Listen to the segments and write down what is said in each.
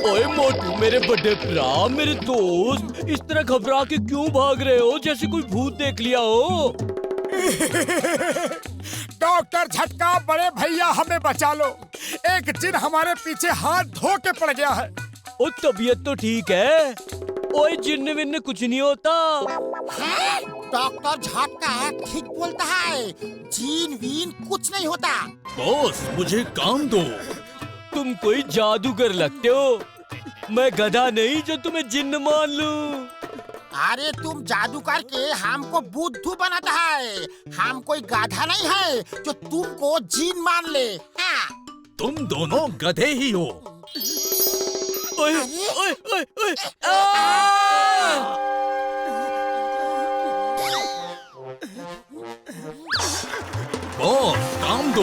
ओए मोटू, मेरे बड़े भरा, मेरे दोस्त, इस तरह घबरा के क्यों भाग रहे हो जैसे कोई भूत देख लिया हो? डॉक्टर झटका, बड़े भैया हमें बचा लो। एक जिन हमारे पीछे हाथ धो के पड़ गया है। ओ तबीयत तो ठीक है? ओए जिन्न विन्न कुछ नहीं होता। डॉक्टर झटका ठीक बोलता है, जीन वीन कुछ नहीं होता। बॉस मुझे काम दो। तुम कोई जादूगर लगते हो, मैं गधा नहीं जो तुम्हें जिन्न मान लूं। अरे तुम जादू करके हमको बुद्धू बनाता है, हम कोई गाधा नहीं है जो तुमको जीन मान ले। हाँ। तुम दोनों गधे ही हो। ओए ओए ओए ओए बॉस काम दो।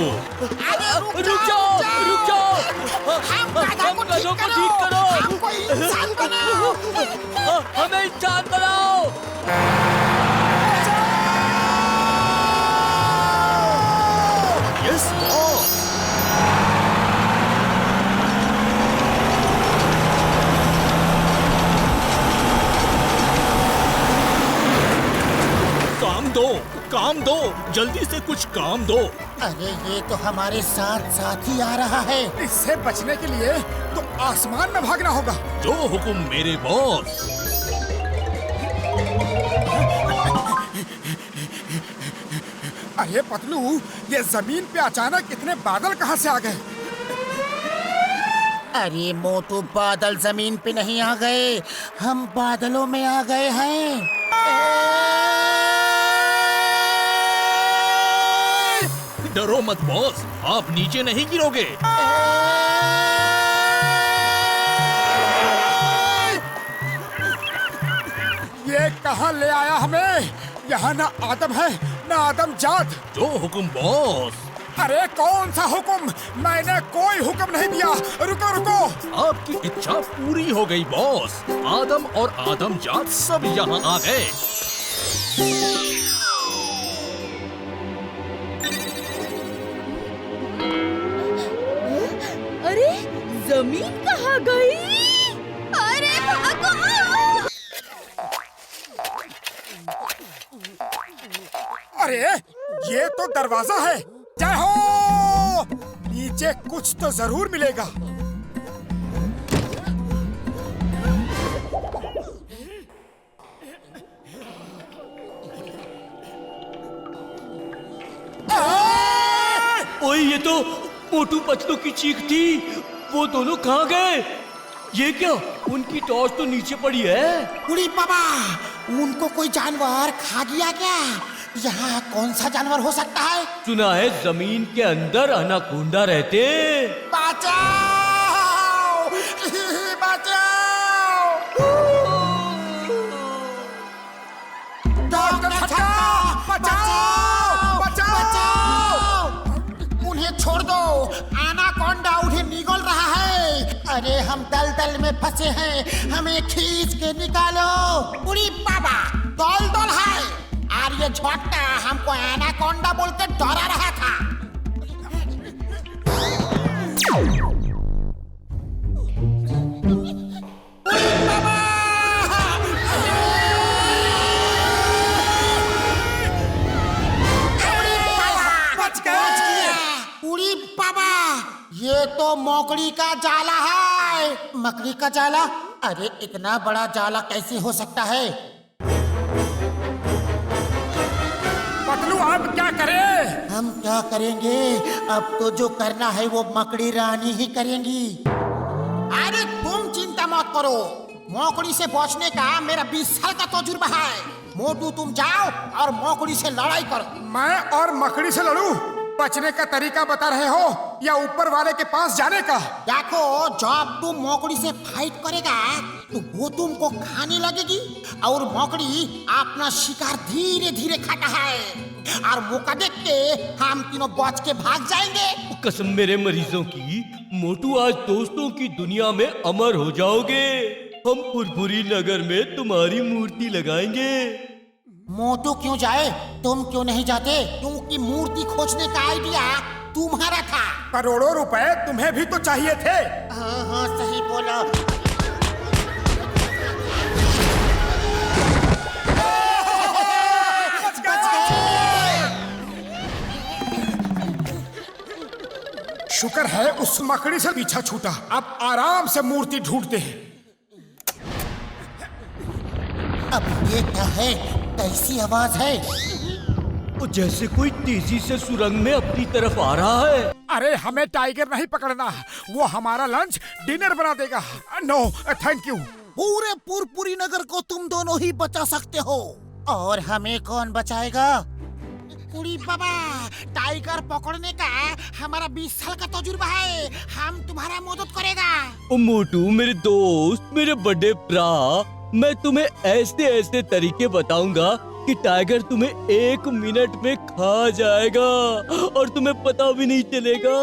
रुक जाओ, रुक जाओ। हम गधों को ठीक करो। हमको इंसान बनाओ। हमें इंसान बनाओ। Yes boss. काम दो, जल्दी से कुछ काम दो। अरे ये तो हमारे साथ साथ ही आ रहा है। इससे बचने के लिए तो आसमान में भागना होगा। जो हुक्म मेरे बॉस। अरे पतलू, ये जमीन पे अचानक इतने बादल कहाँ से आ गए? अरे मोटू, बादल जमीन पे नहीं आ गए, हम बादलों में आ गए हैं। डरो मत बॉस, आप नीचे नहीं गिरोगे। ये कहाँ ले आया हमें? यहाँ ना आदम है ना आदम जात। जो हुक्म बॉस। अरे कौन सा हुक्म? मैंने कोई हुक्म नहीं दिया। रुको रुको। आपकी इच्छा पूरी हो गई बॉस। आदम और आदम जात सब यहाँ आ गए। अरे जमीन कहाँ गई? अरे भागो! अरे ये तो दरवाजा है। जय हो! नीचे कुछ तो जरूर मिलेगा। ओए ये तो मोटू पतलू की चीख थी। वो दोनों कहाँ गए? ये क्या, उनकी टॉर्च तो नीचे पड़ी है। उड़ी बाबा, उनको कोई जानवर खा गया क्या? यहाँ कौन सा जानवर हो सकता है? सुना है जमीन के अंदर अनाकोंडा रहते। बचाओ! बचाओ! डॉक्टर झटका! बचाओ! बचाओ! उन्हें छोड़ दो, एनाकोंडा उन्हें निगल रहा है। अरे हम दलदल में फंसे हैं, हमें खींच के निकालो। उड़ी बाबा, दलदल है और ये झटका हमको एनाकोंडा बोल के डरा रहा था। उड़ी बाबा, ये तो मकड़ी का जाला है। मकड़ी का जाला? अरे इतना बड़ा जाला कैसे हो सकता है? पतलू आप क्या करें? हम क्या करेंगे? अब तो जो करना है वो मकड़ी रानी ही करेंगी। अरे तुम चिंता मत करो, मकड़ी से बचने का मेरा 20 साल का तजुर्बा है। मोटू तुम जाओ और मकड़ी से लड़ाई करो। मैं और मकड़ी से लड़ूं? बचने का तरीका बता रहे हो या ऊपर वाले के पास जाने का? देखो, जब तुम मकड़ी से फाइट करेगा तो वो तुमको खाने लगेगी और मकड़ी अपना शिकार धीरे धीरे खाता है और मौका देख के हम तीनों बच के भाग जाएंगे। कसम मेरे मरीजों की, मोटू आज दोस्तों की दुनिया में अमर हो जाओगे। हम फुरफुरी नगर में तुम्हारी मूर्ति लगाएंगे। मोटू क्यों जाए, तुम क्यों नहीं जाते? क्योंकि मूर्ति खोजने का आइडिया तुम्हारा था। करोड़ों रुपए तुम्हें भी तो चाहिए थे। हाँ हाँ सही बोला। शुक्र है उस मकड़ी से पीछा छूटा। अब आराम से मूर्ति ढूंढते हैं। अब ये क्या है? कैसी आवाज है? और जैसे कोई तेजी से सुरंग में अपनी तरफ आ रहा है। अरे हमें टाइगर नहीं पकड़ना, वो हमारा लंच डिनर बना देगा। No thank you. पूरे पुरपुरी नगर को तुम दोनों ही बचा सकते हो, और हमें कौन बचाएगा? उड़ी बाबा, टाइगर पकड़ने का हमारा 20 साल का तजुर्बा है, हम तुम्हारा मदद करेगा। ओ मोटू मेरे दोस्त, मेरे बड़े भरा, मैं तुम्हें ऐसे ऐसे तरीके बताऊंगा कि टाइगर तुम्हें 1 मिनट में खा जाएगा और तुम्हें पता भी नहीं चलेगा।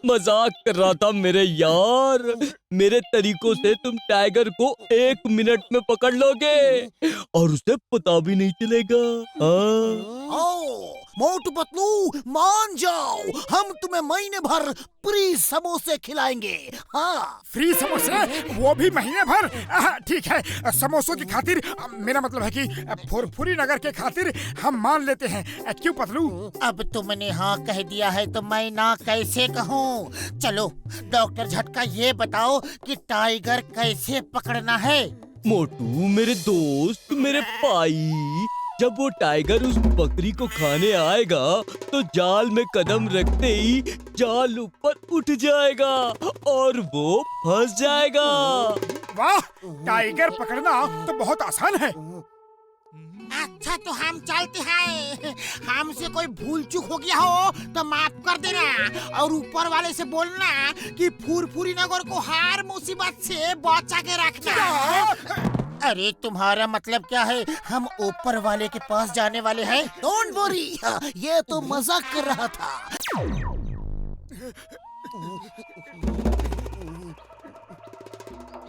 मजाक कर रहा था मेरे यार। मेरे तरीकों से तुम टाइगर को 1 मिनट में पकड़ लोगे और उसे पता भी नहीं चलेगा। ओ, मोटू पतलू मान जाओ, हम तुम्हें महीने भर फ्री समोसे खिलाएंगे। हाँ, फ्री समोसे, वो भी महीने भर? ठीक है, समोसों की खातिर, मेरा मतलब है कि फुरफुरी नगर के खातिर हम मान लेते हैं। क्यों पतलू? अब तुमने हाँ कह दिया है तो मैं ना कैसे कहूँ। चलो डॉक्टर झटका, ये बताओ कि टाइगर कैसे पकड़ना है? मोटू मेरे दोस्त, मेरे भाई, जब वो टाइगर उस बकरी को खाने आएगा तो जाल में कदम रखते ही जाल ऊपर उठ जाएगा और वो फंस जाएगा। वाह, टाइगर पकड़ना तो बहुत आसान है। अच्छा तो हम चलते हैं। हमसे कोई भूल चूक हो गया हो तो माफ कर देना, और ऊपर वाले से बोलना कि फुरफुरी नगर को हर मुसीबत से बचा के रखना। अरे तुम्हारा मतलब क्या है? हम ऊपर वाले के पास जाने वाले हैं। डोंट वरी, ये तो मजाक कर रहा था।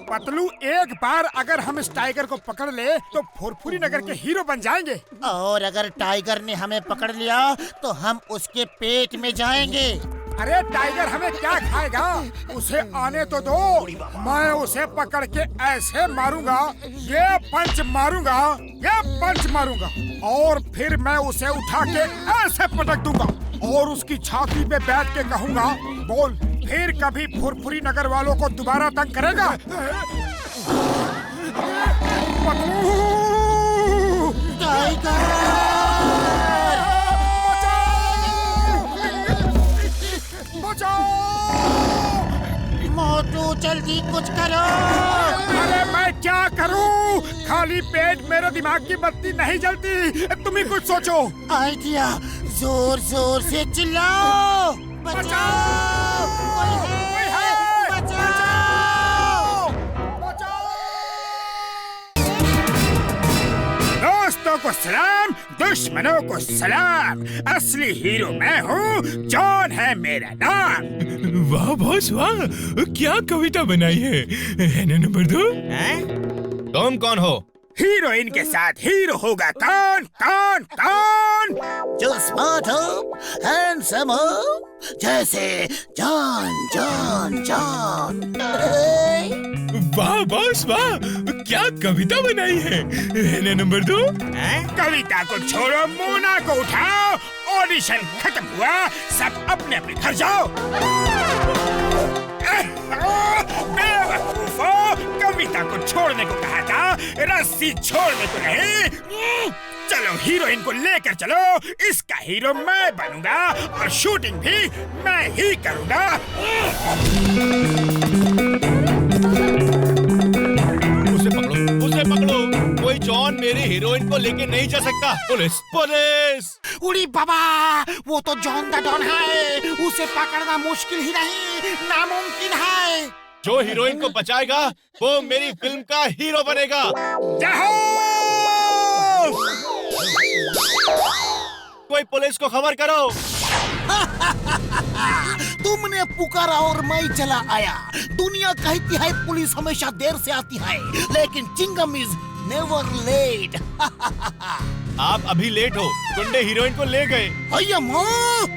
पतलू, एक बार अगर हम इस टाइगर को पकड़ ले तो फुरफुरी नगर के हीरो बन जाएंगे। और अगर टाइगर ने हमें पकड़ लिया तो हम उसके पेट में जाएंगे। अरे टाइगर हमें क्या खाएगा? उसे आने तो दो, मैं उसे पकड़ के ऐसे मारूंगा, ये पंच मारूंगा, ये पंच मारूंगा, और फिर मैं उसे उठा के ऐसे पटक दूंगा और उसकी छाती पे बैठ के कहूंगा, बोल फिर कभी फुरफुरी नगर वालों को दोबारा तंग करेगा? मोटू जल्दी कुछ करो। अरे मैं क्या करूं? खाली पेट मेरे दिमाग की बत्ती नहीं जलती, तुम ही कुछ सोचो। आइडिया, जोर जोर से चिल्लाओ। बचाओ, कोई है, बचाओ। दोस्तों को सलाम, दुश्मनों को सलाम। असली हीरो मैं हूँ, जॉन है मेरा नाम। वाह बॉस वाह, क्या कविता बनाई है ना नंबर 2? तुम कौन हो? हीरोइन के साथ हीरो होगा कौन? कौन कौन? जो स्मार्ट हो, हैंडसम हो, जैसे जॉन जॉन जॉन। वाह बॉस वाह, क्या कविता बनाई है ना नंबर 2? कविता को छोड़ो, मोना को उठाओ। ऑडिशन खत्म हुआ, सब अपने अपने घर जाओ। बेवकूफो, कविता को छोड़ने को कहा था, रस्सी छोड़ने को नहीं। चलो हीरोइन को लेकर चलो, इसका हीरो मैं बनूंगा और शूटिंग भी मैं ही करूंगा। उसे पकड़ो, कोई जॉन मेरी हीरोइन को लेके नहीं जा सकता। Police police! उड़ी बाबा, वो तो जॉन द डॉन है, उसे पकड़ना मुश्किल ही नहीं, नामुमकिन है। जो हीरोइन को बचाएगा वो मेरी फिल्म का हीरो बनेगा। कोई पुलिस को खबर करो। तुमने पुकारा और मैं चला आया। दुनिया कहती है पुलिस हमेशा देर से आती है, लेकिन चिंगम इज नेवर लेट। आप अभी लेट हो, गुंडे हीरोइन को ले गए। अय्या माँ!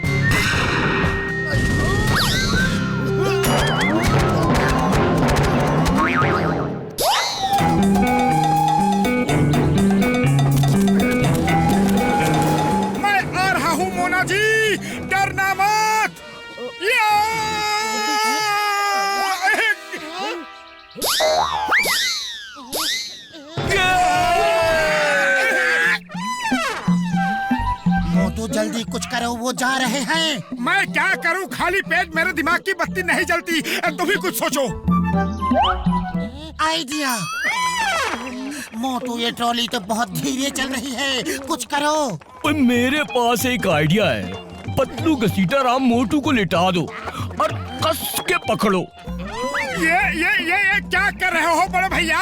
वो जा रहे हैं। मैं क्या करूं? खाली पेट मेरे दिमाग की बत्ती नहीं जलती। तुम ही कुछ सोचो। आइडिया। मोटू, ये ट्रॉली तो बहुत धीरे चल रही है, कुछ करो। ओए, मेरे पास एक आइडिया है। पतलू घसीटा राम मोटू को लिटा दो और कस के पकड़ो। ये क्या कर रहे हो बड़े भैया?